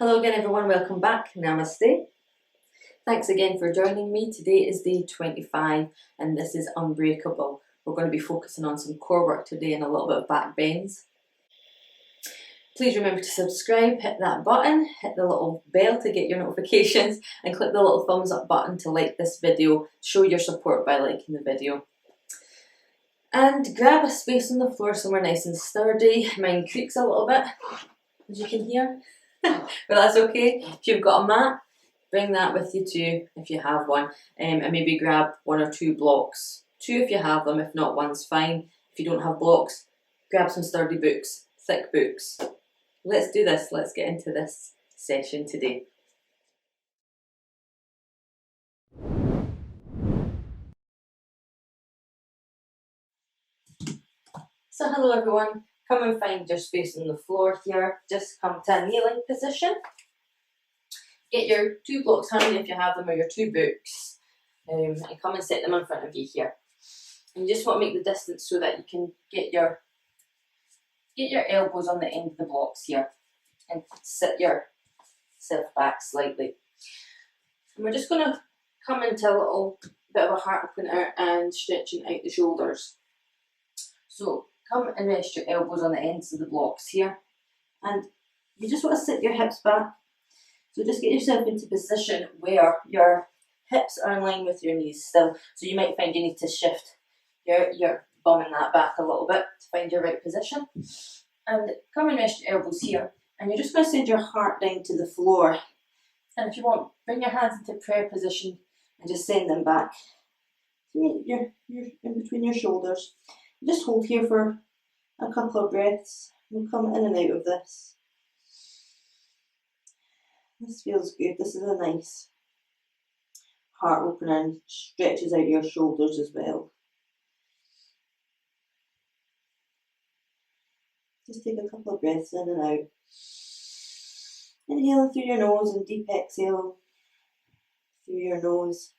Hello again everyone, welcome back, namaste. Thanks again for joining me. Today is day 25 and this is Unbreakable. We're going to be focusing on some core work today and a little bit of back bends. Please remember to subscribe, hit that button, hit the little bell to get your notifications and click the little thumbs up button to like this video. Show your support by liking the video. And grab a space on the floor somewhere nice and sturdy. Mine creaks a little bit, as you can hear. But that's okay. If you've got a mat, bring that with you too if you have one, and maybe grab one or two blocks. Two if you have them, if not one's fine. If you don't have blocks, grab some sturdy books, thick books. Let's do this, let's get into this session today. So hello everyone, come and find your space on the floor here. Just come to a kneeling position. Get your two blocks handy if you have them, or your two books, and come and set them in front of you here. And you just want to make the distance so that you can get your elbows on the end of the blocks here and sit yourself back slightly. And we're just going to come into a little bit of a heart opener and stretching out the shoulders. So come and rest your elbows on the ends of the blocks here, and you just want to sit your hips back. So just get yourself into position where your hips are in line with your knees still. So you might find you need to shift your bum and that back a little bit to find your right position. And come and rest your elbows here. And you're just going to send your heart down to the floor. And if you want, bring your hands into prayer position and just send them back. You're in between your shoulders. Just hold here for a couple of breaths. We'll come in and out of this. This feels good. This is a nice heart opener and stretches out your shoulders as well. Just take a couple of breaths in and out. Inhaling through your nose and deep exhale through your nose.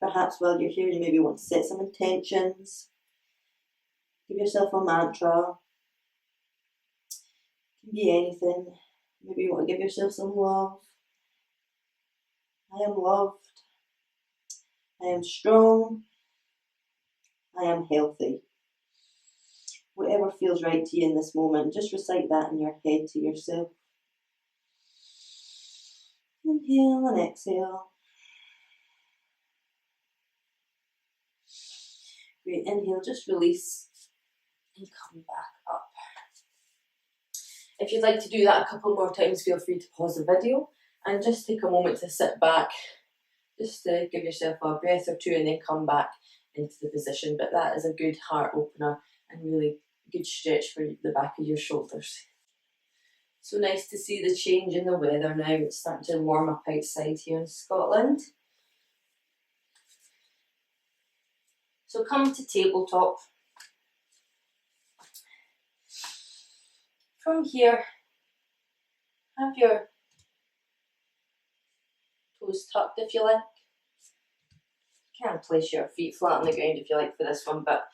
Perhaps while you're here you maybe want to set some intentions. Give yourself a mantra. It can be anything. Maybe you want to give yourself some love. I am loved. I am strong. I am healthy. Whatever feels right to you in this moment, just recite that in your head to yourself. Inhale and exhale. Great, inhale, just release and come back up. If you'd like to do that a couple more times, feel free to pause the video and just take a moment to sit back, just to give yourself a breath or two and then come back into the position. But that is a good heart opener and really good stretch for the back of your shoulders. So nice to see the change in the weather now. It's starting to warm up outside here in Scotland. So come to tabletop. From here, have your toes tucked if you like. You can place your feet flat on the ground if you like for this one, but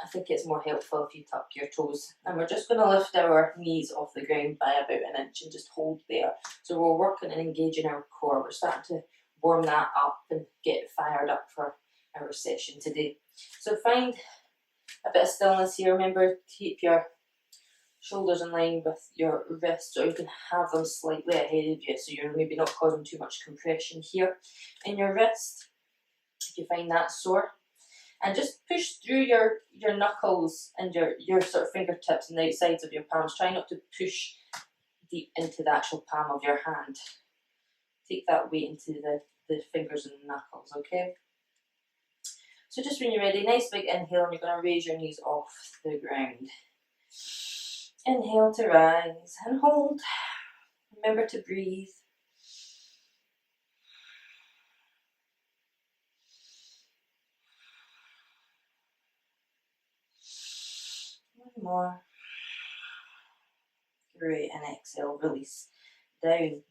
I think it's more helpful if you tuck your toes. And we're just going to lift our knees off the ground by about an inch and just hold there. So we're working and engaging our core. We're starting to warm that up and get fired up for our session today. So find a bit of stillness here. Remember, keep your shoulders in line with your wrists, or you can have them slightly ahead of you so you're maybe not causing too much compression here in your wrist if you find that sore. And just push through your knuckles and your sort of fingertips and the outsides of your palms. Try not to push deep into the actual palm of your hand. Take that weight into the fingers and the knuckles, okay? So just when you're ready, nice big inhale, and you're going to raise your knees off the ground. Inhale to rise and hold. Remember to breathe. One more. Great, and exhale, release down.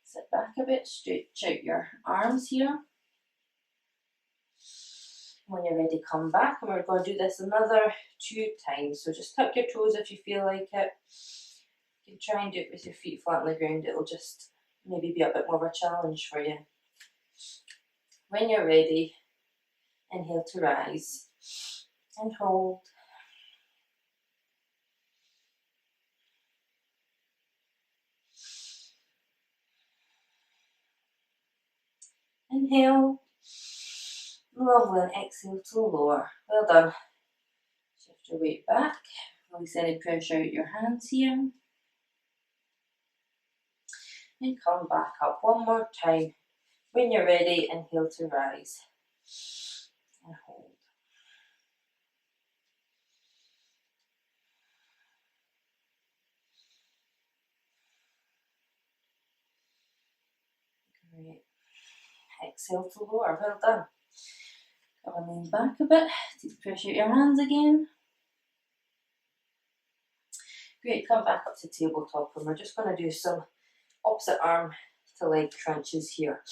Sit back a bit, stretch out your arms here. When you're ready, come back, and we're going to do this another 2 times. So just tuck your toes if you feel like it. You can try and do it with your feet flat on the ground. It'll just maybe be a bit more of a challenge for you. When you're ready, inhale to rise and hold. Inhale. Lovely, and exhale to lower. Well done. Shift your weight back. Release any pressure out your hands here. And come back up one more time. When you're ready, inhale to rise. And hold. Great. Exhale to lower. Well done. Come and lean back a bit. Take pressure out your hands again. Great. Come back up to tabletop, and we're just going to do some opposite arm to leg crunches here.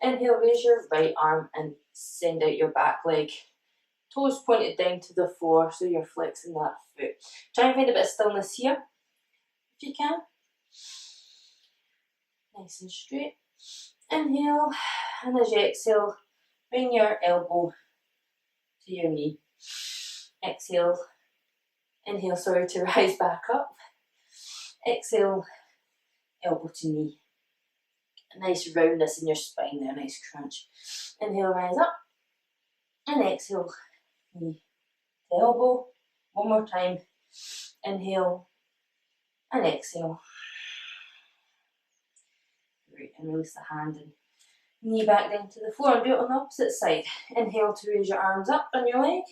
Inhale, raise your right arm and send out your back leg. Toes pointed down to the floor, so you're flexing that foot. Try and find a bit of stillness here, if you can. Nice and straight. Inhale, and as you exhale, bring your elbow to your knee. Exhale. Inhale, sorry, to rise back up. Exhale, elbow to knee. A nice roundness in your spine there, nice crunch. Inhale, rise up. And exhale, knee to elbow. One more time. Inhale and exhale. Great, and release the hand and knee back down to the floor, and do it on the opposite side. Inhale to raise your arms up on your leg.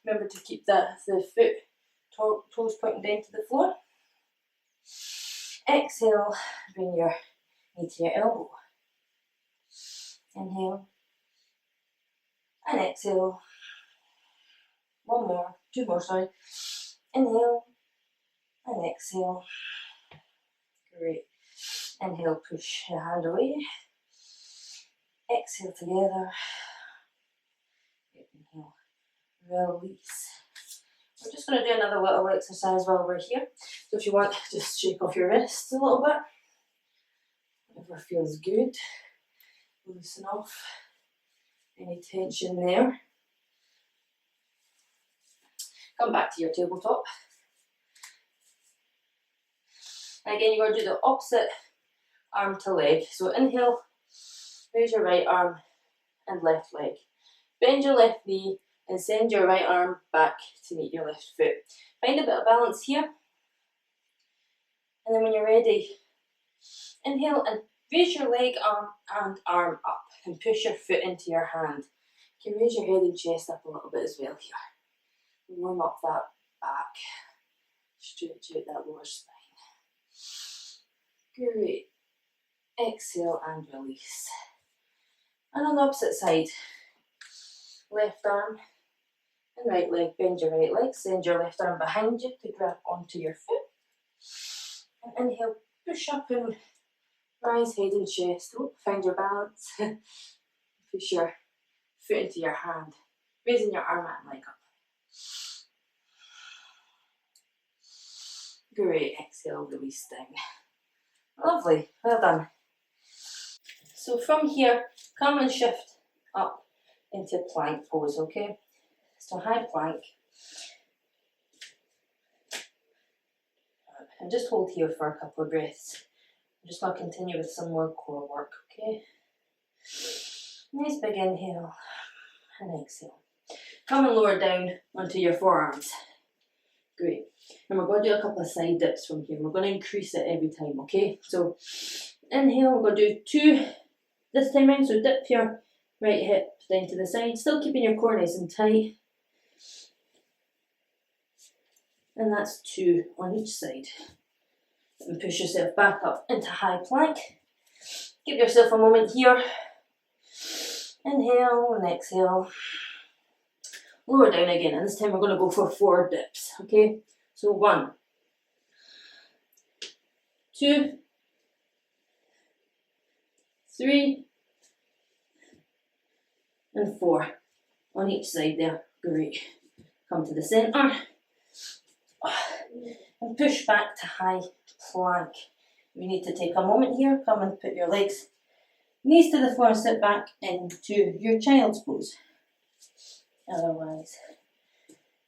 Remember to keep the foot, toes pointing down to the floor. Exhale, bring your knee to your elbow. Inhale and exhale. One more, two more, sorry. Inhale and exhale. Great. Inhale, push your hand away. Exhale together. Inhale, release. We're just going to do another little exercise while we're here. So if you want, just shake off your wrists a little bit. Whatever feels good. Loosen off any tension there. Come back to your tabletop. And again, you're going to do the opposite arm to leg. So inhale, raise your right arm and left leg. Bend your left knee and send your right arm back to meet your left foot. Find a bit of balance here. And then when you're ready, inhale and raise your leg, arm and arm up and push your foot into your hand. You can raise your head and chest up a little bit as well here. Warm up that back. Stretch out that lower spine. Great. Exhale and release. And on the opposite side, left arm and right leg. Bend your right leg, send your left arm behind you to grab onto your foot. And inhale, push up and rise head and chest. Oh, find your balance. Push your foot into your hand, raising your arm and leg up. Great, exhale, release down. Lovely, well done. So from here, come and shift up into plank pose, okay? So high plank. And just hold here for a couple of breaths. I'm just going to continue with some more core work, okay? Nice big inhale and exhale. Come and lower down onto your forearms. Great. And we're going to do a couple of side dips from here. We're going to increase it every time, okay? So inhale, we're going to do 2 this time round. So dip your right hip down to the side, still keeping your core nice and tight. And that's 2 on each side. And push yourself back up into high plank. Give yourself a moment here. Inhale and exhale. Lower down again, and this time we're going to go for 4 dips, okay? So 1, 2, 3, and 4 on each side there. Great. Come to the centre and push back to high plank. You need to take a moment here, come and put your legs, knees to the floor and sit back into your child's pose. Otherwise,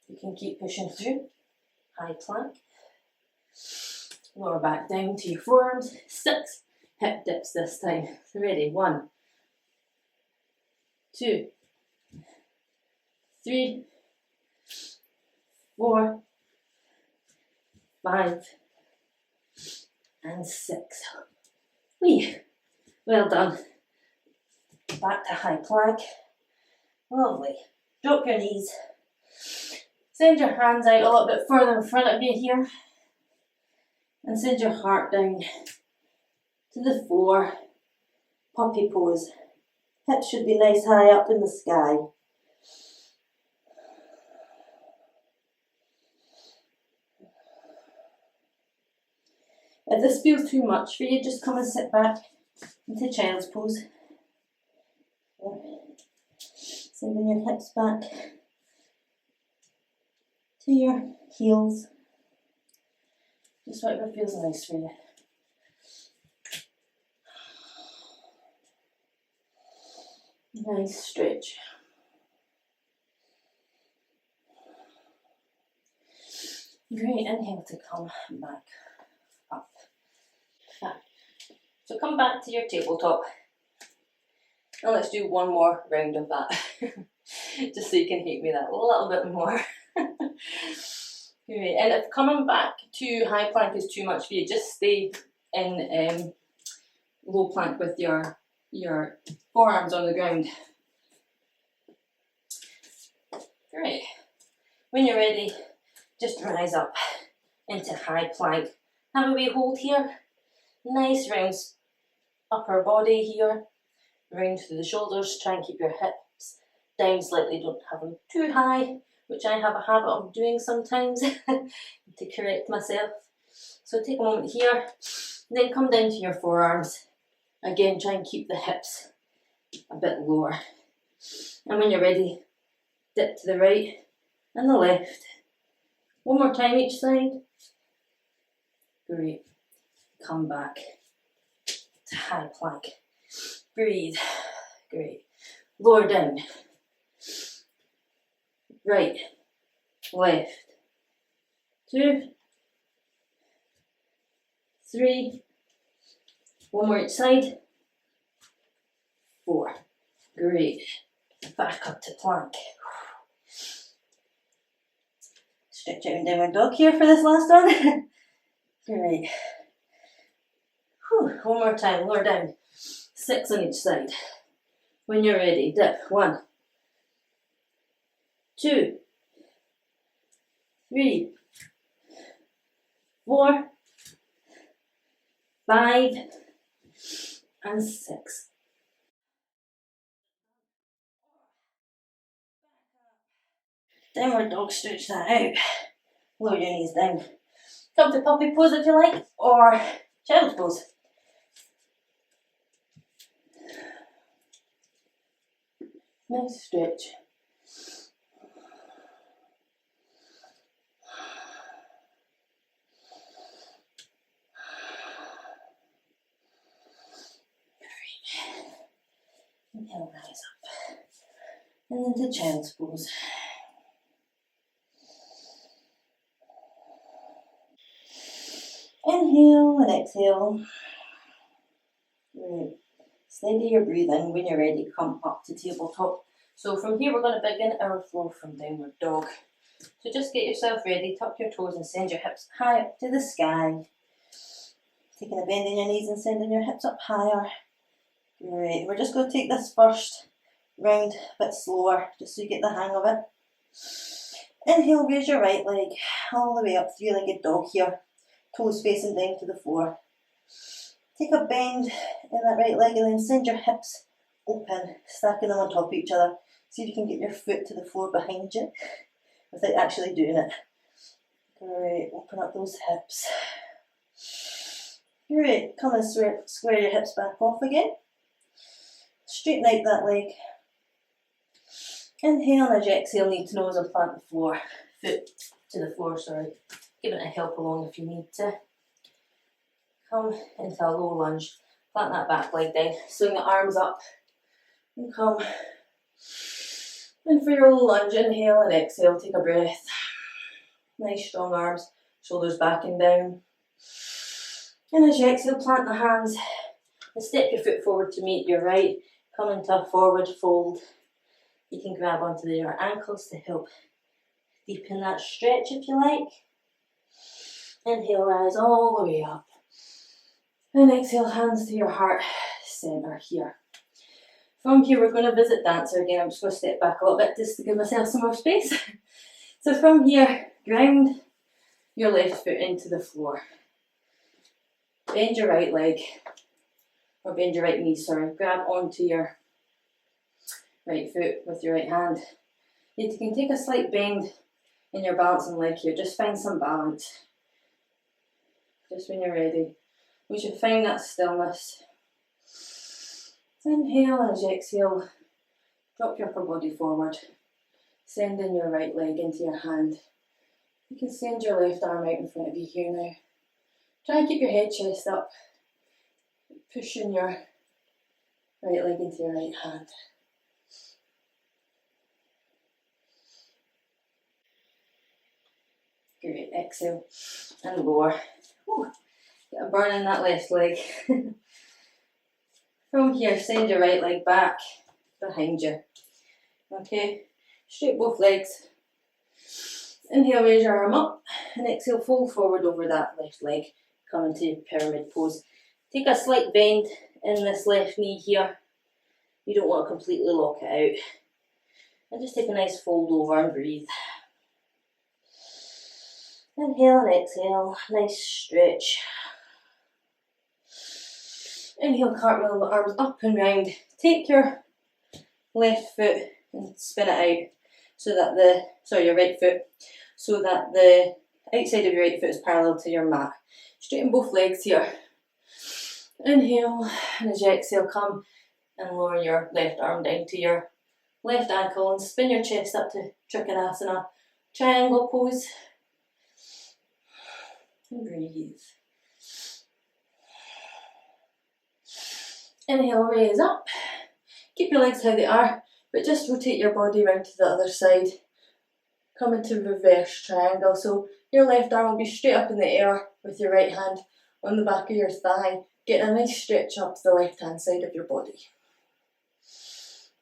you can keep pushing through. High plank. Lower back down to your forearms. 6 hip dips this time. Ready? 1, 2, 3, 4, 5, and 6. Whee! Well done. Back to high plank. Lovely. Drop your knees. Send your hands out a little bit further in front of you here. And send your heart down to the floor. Puppy pose. Hips should be nice high up in the sky. If this feels too much for you, just come and sit back into child's pose. Sending your hips back to your heels. Just whatever feels nice for you. Nice stretch. Great, inhale to come back up. So come back to your tabletop. And let's do one more round of that. Just so you can hate me that a little bit more. Great. And if coming back to high plank is too much for you, just stay in low plank with your forearms on the ground. Great. When you're ready, just rise up into high plank. Have a wee hold here. Nice round upper body here. Round through the shoulders. Try and keep your hips down slightly. Don't have them too high, which I have a habit of doing sometimes to correct myself. So take a moment here. Then come down to your forearms. Again, try and keep the hips a bit lower. And when you're ready, dip to the right and the left. One more time each side. Great. Come back to high plank. Breathe. Great. Lower down. Right. Left. 2, 3. One more each side. 4. Great. Back up to plank. Stretch out and downward dog here for this last one. Great. Whew. One more time, lower down. 6 on each side. When you're ready, dip. 1, 2, 3, 4, 5, and 6. Downward dog, stretch that out. Lower your knees down. Come to puppy pose if you like, or child's pose. Nice stretch. Inhale, rise up. And then to child's pose. Inhale and exhale. Great. Steady your breathing. When you're ready, come up to tabletop. So from here, we're going to begin our flow from downward dog. So just get yourself ready, tuck your toes and send your hips high up to the sky. Taking a bend in your knees and sending your hips up higher. Great. We're just going to take this first round a bit slower, just so you get the hang of it. Inhale, raise your right leg all the way up, three-legged dog here. Toes facing down to the floor. Take a bend in that right leg and then send your hips open, stacking them on top of each other. See if you can get your foot to the floor behind you without actually doing it. Great, open up those hips. Great, come and square your hips back off again. Straighten out that leg. Inhale, and as you exhale, knee to nose and plant the floor. Foot to the floor, sorry. Give it a help along if you need to. come into a low lunge. Flatten that back leg down. Swing the arms up and come. And for your low lunge, inhale and exhale, take a breath. Nice strong arms, shoulders back and down. And as you exhale, plant the hands and step your foot forward to meet your right. Come into a forward fold. You can grab onto your ankles to help deepen that stretch if you like. Inhale, rise all the way up. And exhale, hands to your heart centre here. From here, we're going to visit dancer again. I'm just going to step back a little bit just to give myself some more space. So from here, ground your left foot into the floor. Bend your right leg, or bend your right knee, sorry. Grab onto your right foot with your right hand. You can take a slight bend in your balancing leg here. Just find some balance. Just when you're ready. We should find that stillness. Inhale, as you exhale, drop your upper body forward. Send in your right leg into your hand. You can send your left arm out in front of you here now. Try and keep your head chest up. Pushing your right leg into your right hand. Great, exhale and lower. Ooh, get a burn in that left leg. From here, send your right leg back behind you. Okay, straight both legs. Inhale, raise your arm up, and exhale, fold forward over that left leg. Come into pyramid pose. Take a slight bend in this left knee here. You don't want to completely lock it out. And just take a nice fold over and breathe. Inhale and exhale, nice stretch. Inhale, cartwheel the arms up and round. Take your left foot and spin it out so that your right foot, so that the outside of your right foot is parallel to your mat. Straighten both legs here. Inhale, and as you exhale, come and lower your left arm down to your left ankle and spin your chest up to Trikonasana, triangle pose. And breathe. Inhale, raise up. Keep your legs how they are, but just rotate your body around to the other side. Come into reverse triangle. So your left arm will be straight up in the air with your right hand on the back of your thigh. Getting a nice stretch up the left hand side of your body.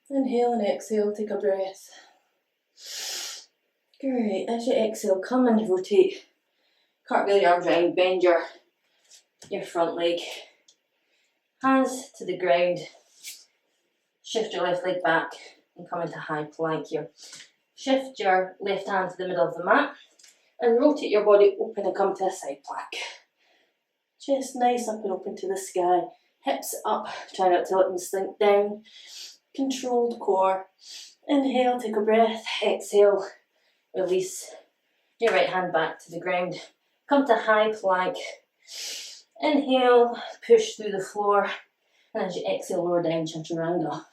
Inhale and exhale, take a breath. Great, as you exhale, come and rotate. Cartwheel your arms round, bend your front leg. Hands to the ground. Shift your left leg back and come into high plank here. Shift your left hand to the middle of the mat and rotate your body open and come to a side plank. Chest nice up and open to the sky. Hips up, try not to let them sink down. Controlled core. Inhale, take a breath. Exhale, release your right hand back to the ground. Come to high plank. Inhale, push through the floor. And as you exhale, lower down, chaturanga.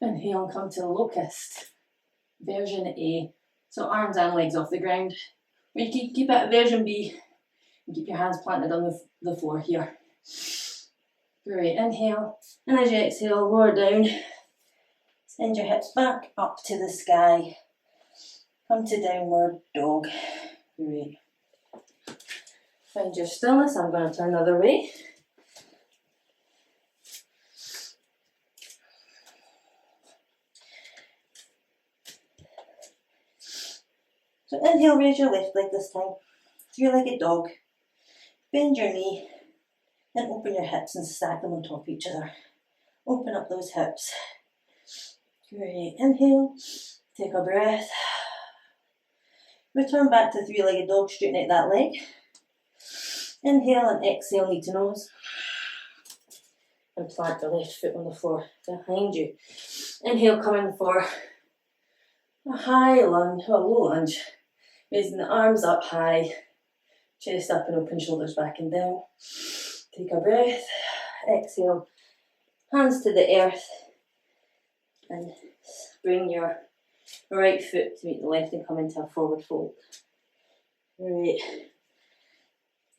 Inhale and come to locust. Version A. So arms and legs off the ground. Or you can keep it at version B. And keep your hands planted on the floor here. Great, inhale. And as you exhale, lower down. Send your hips back up to the sky. Come to downward dog. Great. Find your stillness. I'm going to turn the other way. So inhale, raise your left leg this time. Three-legged dog. Bend your knee and open your hips and stack them on top of each other. Open up those hips. Great. Inhale. Take a breath. Return back to three-legged dog. Straighten out that leg. Inhale and exhale, knee to nose. And plant the left foot on the floor behind you. Inhale, come in for a high lunge, or a low lunge. Raising the arms up high. Chest up and open, shoulders back and down. Take a breath. Exhale. Hands to the earth. And bring your right foot to meet the left and come into a forward fold. Great.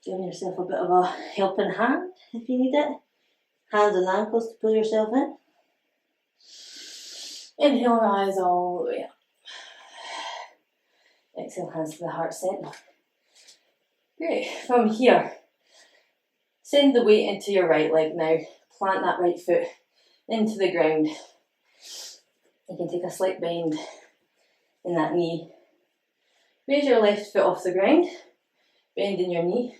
Giving yourself a bit of a helping hand if you need it. Hands and ankles to pull yourself in. Inhale, rise all the way up. Exhale, hands to the heart centre. Great. From here, send the weight into your right leg now. Plant that right foot into the ground. You can take a slight bend in that knee. Raise your left foot off the ground. Bend in your knee.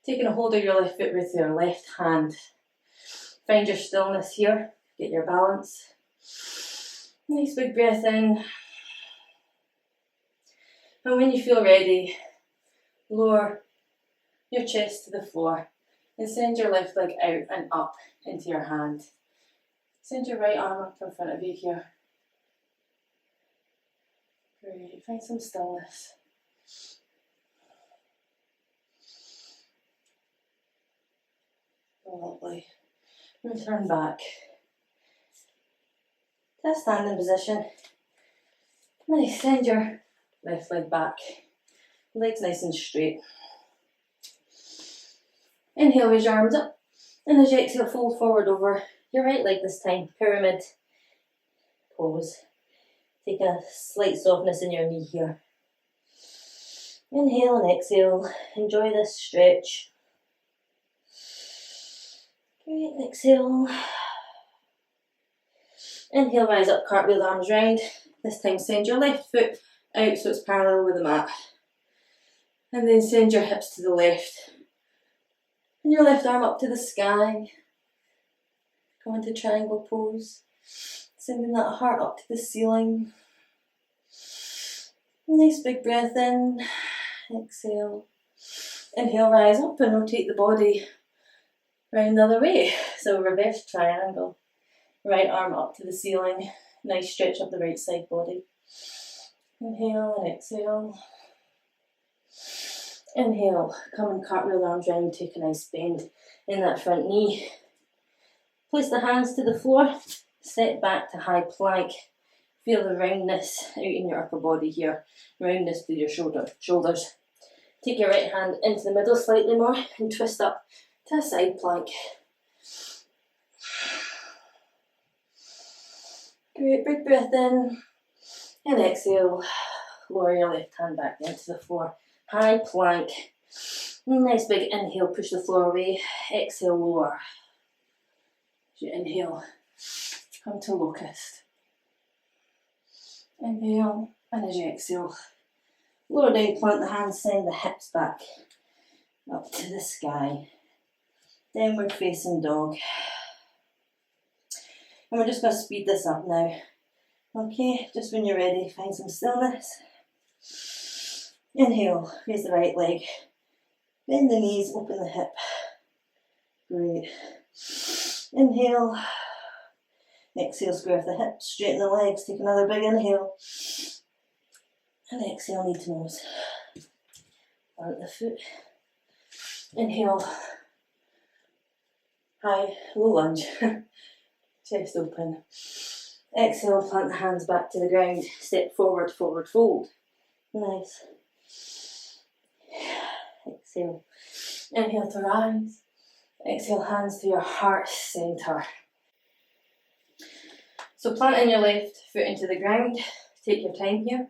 Taking a hold of your left foot with your left hand. Find your stillness here. Get your balance. Nice big breath in. And when you feel ready, lower your chest to the floor and send your left leg out and up into your hand. Send your right arm up in front of you here. Great, find some stillness. Lovely. Return back to a standing position. Nice, send your left leg back. Legs nice and straight. Inhale, raise your arms up. And as you exhale, fold forward over your right leg this time. Pyramid pose. Take a slight softness in your knee here. Inhale and exhale. Enjoy this stretch. Great, exhale. Inhale, rise up, cartwheel the arms round. This time send your left foot out so it's parallel with the mat. And then send your hips to the left. And your left arm up to the sky. Come into triangle pose. Sending that heart up to the ceiling. Nice big breath in. Exhale. Inhale, rise up and rotate the body round the other way. So reverse triangle. Right arm up to the ceiling. Nice stretch up the right side body. Inhale and exhale. Inhale, come and cartwheel the arms round, take a nice bend in that front knee. Place the hands to the floor, step back to high plank. Feel the roundness out in your upper body here, roundness through your shoulders. Take your right hand into the middle slightly more and twist up to a side plank. Great, big breath in and exhale. Lower your left hand back into the floor. High plank. Nice big inhale, push the floor away. Exhale, lower. As you inhale, come to locust. Inhale, and as you exhale, lower down, plant the hands, send the hips back up to the sky. Downward facing dog. And we're just going to speed this up now. Okay, just when you're ready, find some stillness. Inhale, raise the right leg. Bend the knees, open the hip. Great. Inhale. Exhale, square the hips, straighten the legs. Take another big inhale. And exhale, knee to nose. Plant the foot. Inhale. High, low lunge. Chest open. Exhale, plant the hands back to the ground. Step forward, forward fold. Nice. Exhale. Inhale to rise. Exhale, hands to your heart centre. So planting your left foot into the ground. Take your time here.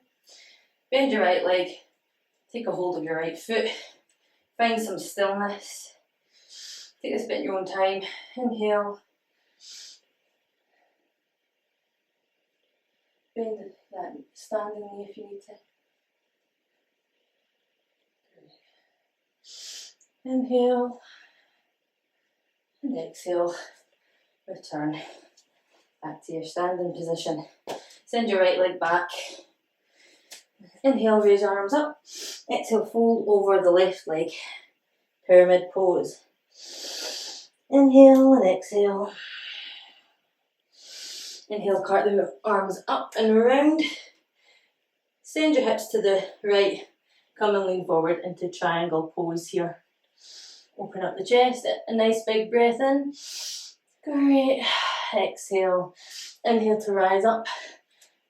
Bend your right leg. Take a hold of your right foot. Find some stillness. Take this bit in your own time. Inhale. Bend that standing knee if you need to. Inhale and exhale, return back to your standing position. Send your right leg back. Inhale, raise your arms up. Exhale, fold over the left leg. Pyramid pose. Inhale and exhale. Inhale, cart the arms up and around. Send your hips to the right. Come and lean forward into triangle pose here. Open up the chest, a nice big breath in. Great. Exhale. Inhale to rise up.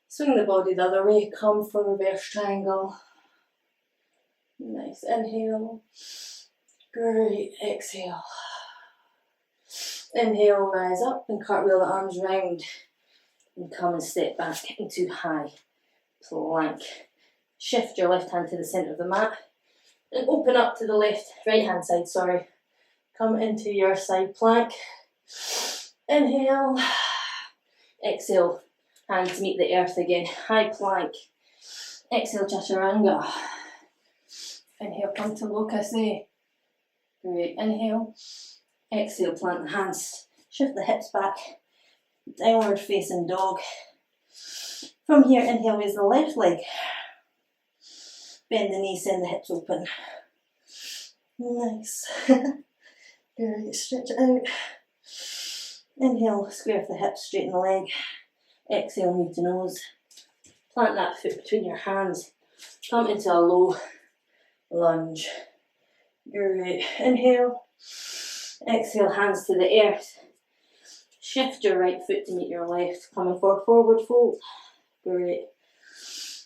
Swing the body the other way. Come for reverse triangle. Nice, inhale. Great, exhale. Inhale, rise up and cartwheel the arms round and come and step back into high plank. Shift your left hand to the centre of the mat and open up to the right hand side, sorry. Come into your side plank. Inhale. Exhale. Hands meet the earth again. High plank. Exhale, chaturanga. Inhale, come to lokasana. Great. Inhale. Exhale, plant the hands. Shift the hips back. Downward facing dog. From here, inhale, raise the left leg. Bend the knees, send the hips open. Nice. Great, stretch it out. Inhale, square off the hips, straighten the leg. Exhale, knee to nose. Plant that foot between your hands. Come into a low lunge. Great. Inhale. Exhale, hands to the earth. Shift your right foot to meet your left. Coming for forward fold. Great.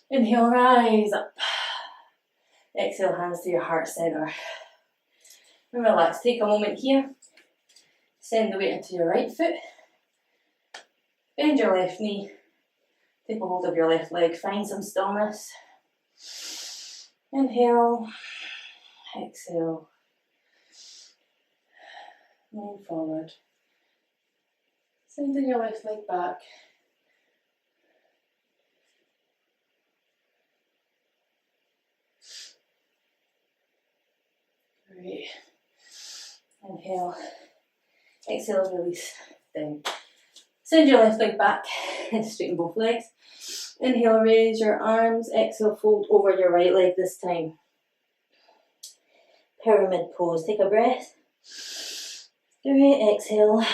Inhale, rise up. Exhale, hands to your heart centre. And relax. Take a moment here. Send the weight into your right foot. Bend your left knee. Take a hold of your left leg. Find some stillness. Inhale. Exhale. Lean forward. Sending your left leg back. Great. Inhale. Exhale, release. Down. Send your left leg back and straighten both legs. Inhale, raise your arms. Exhale, fold over your right leg this time. Pyramid pose. Take a breath. Great. Exhale.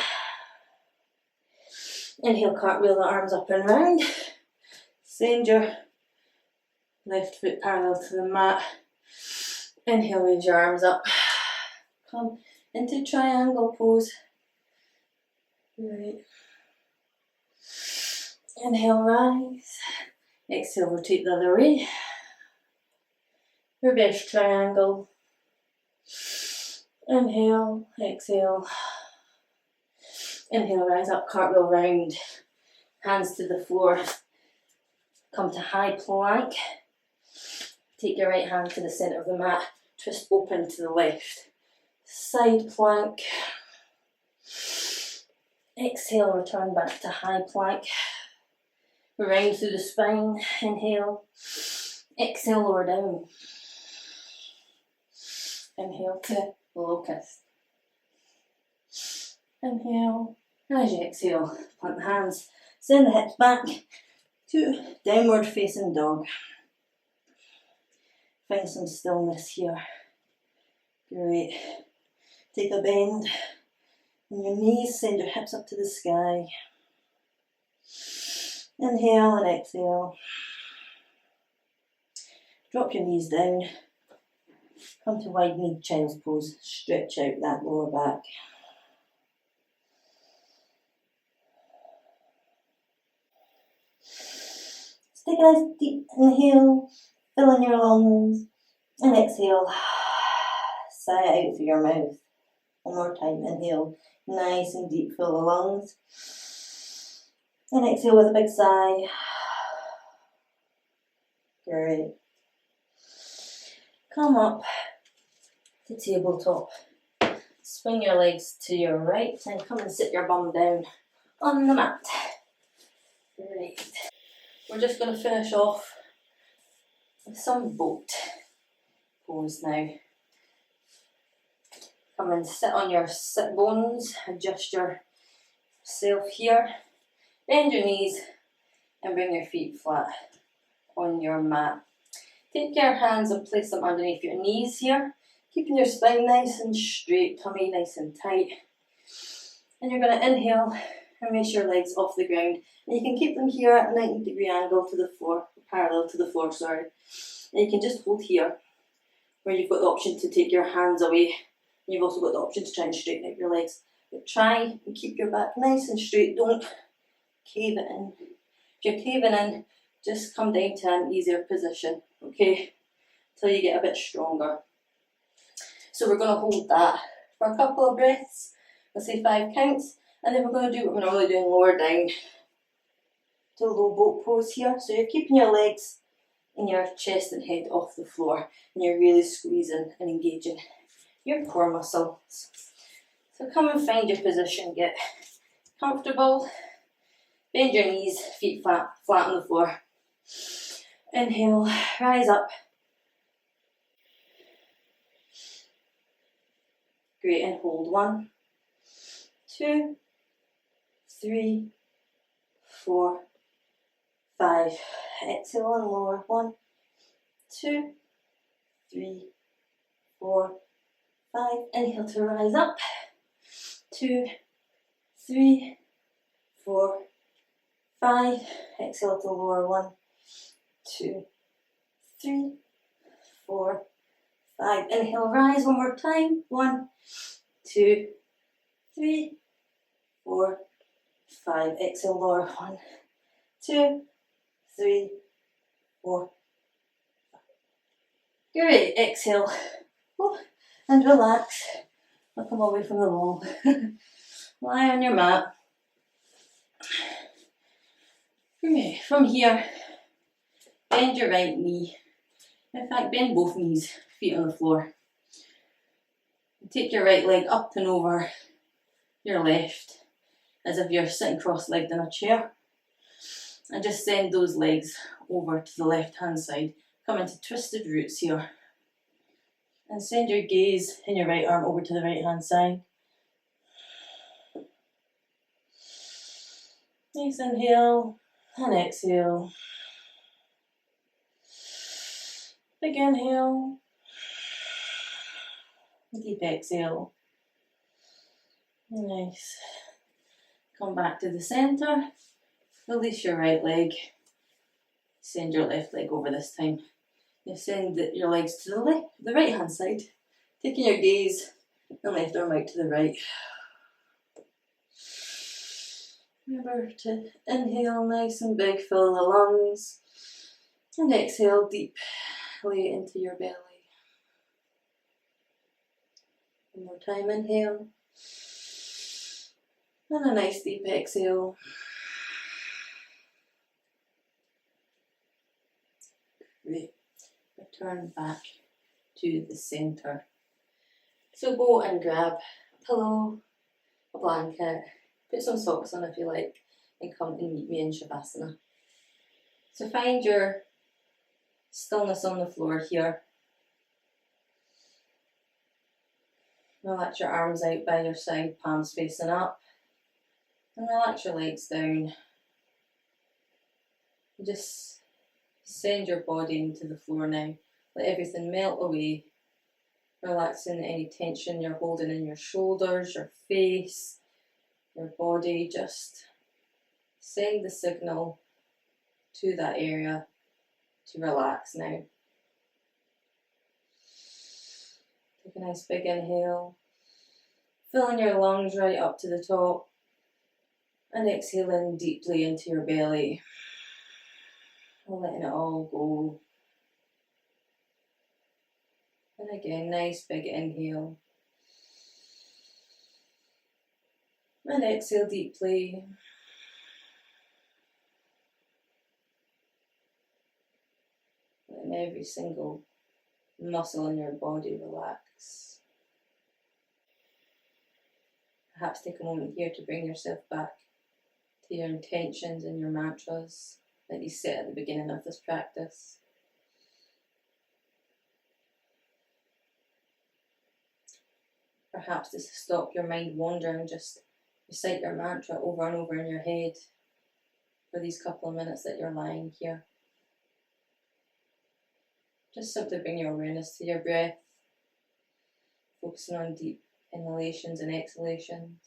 Inhale, cartwheel the arms up and round. Send your left foot parallel to the mat. Inhale, raise your arms up. Come into triangle pose. Great. Inhale, rise. Exhale, rotate the other way. Reverse triangle. Inhale, exhale. Inhale, rise up, cartwheel round. Hands to the floor. Come to high plank. Take your right hand to the centre of the mat. Twist open to the left. Side plank. Exhale, return back to high plank. Round through the spine. Inhale. Exhale, lower down. Inhale to locust. Inhale. As you exhale, plant the hands. Send the hips back to downward facing dog. Find some stillness here. Great. Take a bend in your knees, send your hips up to the sky. Inhale and exhale. Drop your knees down. Come to wide kneed child's pose. Stretch out that lower back. Take a nice deep inhale. Fill in your lungs. And exhale. Sigh it out through your mouth. One more time. Inhale. Nice and deep. Fill the lungs. And exhale with a big sigh. Great. Come up to tabletop. Swing your legs to your right and come and sit your bum down on the mat. Great. We're just going to finish off with some boat pose now. Come and sit on your sit bones, adjust yourself here. Bend your knees and bring your feet flat on your mat. Take your hands and place them underneath your knees here, keeping your spine nice and straight, tummy nice and tight. And you're going to inhale and raise your legs off the ground. And you can keep them here at a 90-degree angle to the floor, parallel to the floor, sorry. And you can just hold here, where you've got the option to take your hands away. And you've also got the option to try and straighten out your legs. But try and keep your back nice and straight. Don't cave it in. If you're caving in, just come down to an easier position, okay? till you get a bit stronger. So we're going to hold that for a couple of breaths, let's say 5 counts, and then we're going to do what we're normally doing, lower down to low boat pose here. So you're keeping your legs and your chest and head off the floor, and you're really squeezing and engaging your core muscles. So come and find your position, get comfortable, bend your knees, feet flat on the floor. Inhale, rise up. Great, and hold 1, 2, 3, 4, 5. Exhale and lower. 1, 2, 3, 4, 5. Inhale to rise up. 2, 3, 4, 5. Exhale to lower. 1, 2, 3, 4, 5. Inhale, rise one more time. 1, 2, 3, 4, 5. Exhale, lower. 1, 2, 3, 4, 5. Great. Exhale. And relax. I'll come away from the wall. Lie on your mat. Great. From here, bend your right knee. In fact, bend both knees, feet on the floor. Take your right leg up and over your left, as if you're sitting cross-legged in a chair. And just send those legs over to the left-hand side. Come into twisted roots here. And send your gaze in your right arm over to the right-hand side. Nice inhale and exhale. Big inhale. Deep exhale. Nice. Come back to the center. Release your right leg. Send your left leg over this time. You send your legs to the right hand side. Taking your gaze and left arm out to the right. Remember to inhale nice and big, fill the lungs. And exhale deeply into your belly. One more time, inhale. And a nice deep exhale. Great. Return back to the center. So go and grab a pillow, a blanket, put some socks on if you like, and come and meet me in Shavasana. So find your stillness on the floor here. Relax your arms out by your side, palms facing up. And relax your legs down. Just send your body into the floor now. Let everything melt away. Relaxing any tension you're holding in your shoulders, your face, your body. Just send the signal to that area to relax now. Take a nice big inhale. Filling your lungs right up to the top. And exhaling deeply into your belly. And letting it all go. And again, nice big inhale. And exhale deeply. Letting every single muscle in your body relax. Perhaps take a moment here to bring yourself back to your intentions and your mantras that you set at the beginning of this practice. Perhaps to stop your mind wandering, just recite your mantra over and over in your head for these couple of minutes that you're lying here. Just simply bring your awareness to your breath, focusing on deep inhalations and exhalations.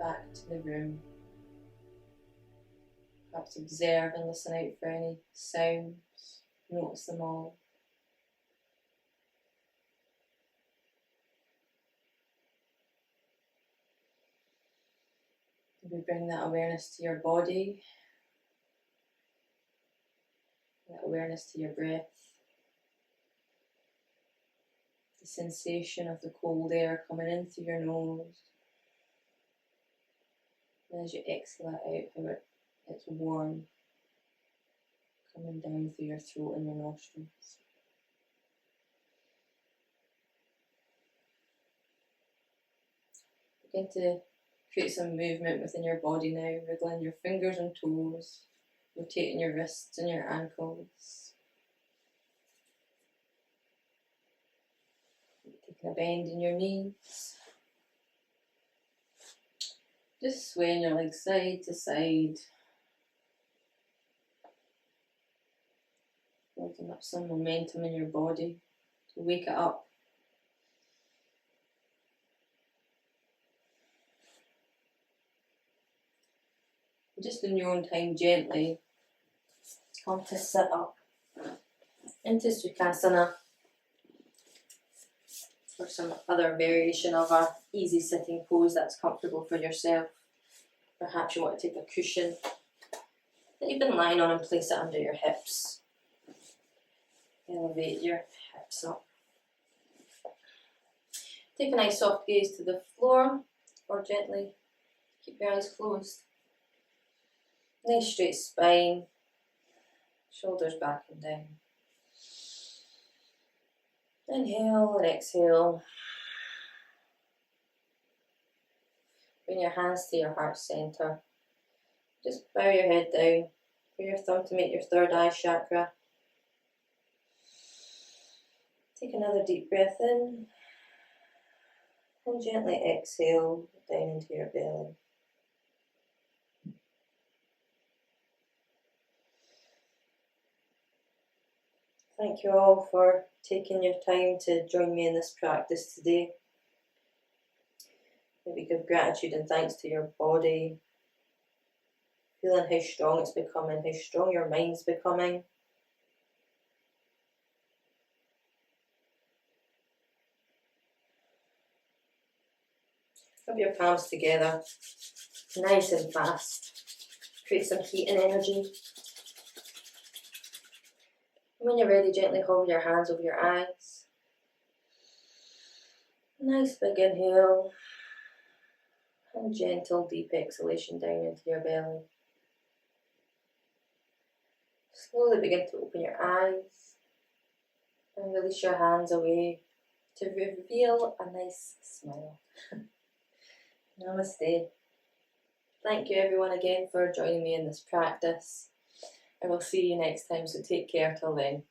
back to the room. Perhaps observe and listen out for any sounds. Notice them all. Maybe bring that awareness to your body, that awareness to your breath, the sensation of the cold air coming in through your nose, and as you exhale it out, how it's warm, coming down through your throat and your nostrils. Begin to create some movement within your body now, wriggling your fingers and toes, rotating your wrists and your ankles. Taking a bend in your knees. Just swaying your legs side to side. Building up some momentum in your body to wake it up. Just in your own time, gently come to sit up into Sukhasana, or some other variation of a easy sitting pose that's comfortable for yourself. Perhaps you want to take a cushion that you've been lying on and place it under your hips. Elevate your hips up. Take a nice soft gaze to the floor, or gently keep your eyes closed. Nice straight spine, shoulders back and down. Inhale and exhale. Bring your hands to your heart center. Just bow your head down. Put your thumb to make your third eye chakra. Take another deep breath in. And gently exhale down into your belly. Thank you all for taking your time to join me in this practice today. Maybe give gratitude and thanks to your body, feeling how strong it's becoming, how strong your mind's becoming. Rub your palms together, nice and fast. Create some heat and energy. And when you're ready, gently hover your hands over your eyes. Nice big inhale. And gentle deep exhalation down into your belly. Slowly begin to open your eyes. And release your hands away to reveal a nice smile. Namaste. Thank you everyone again for joining me in this practice. I will see you next time, so take care till then.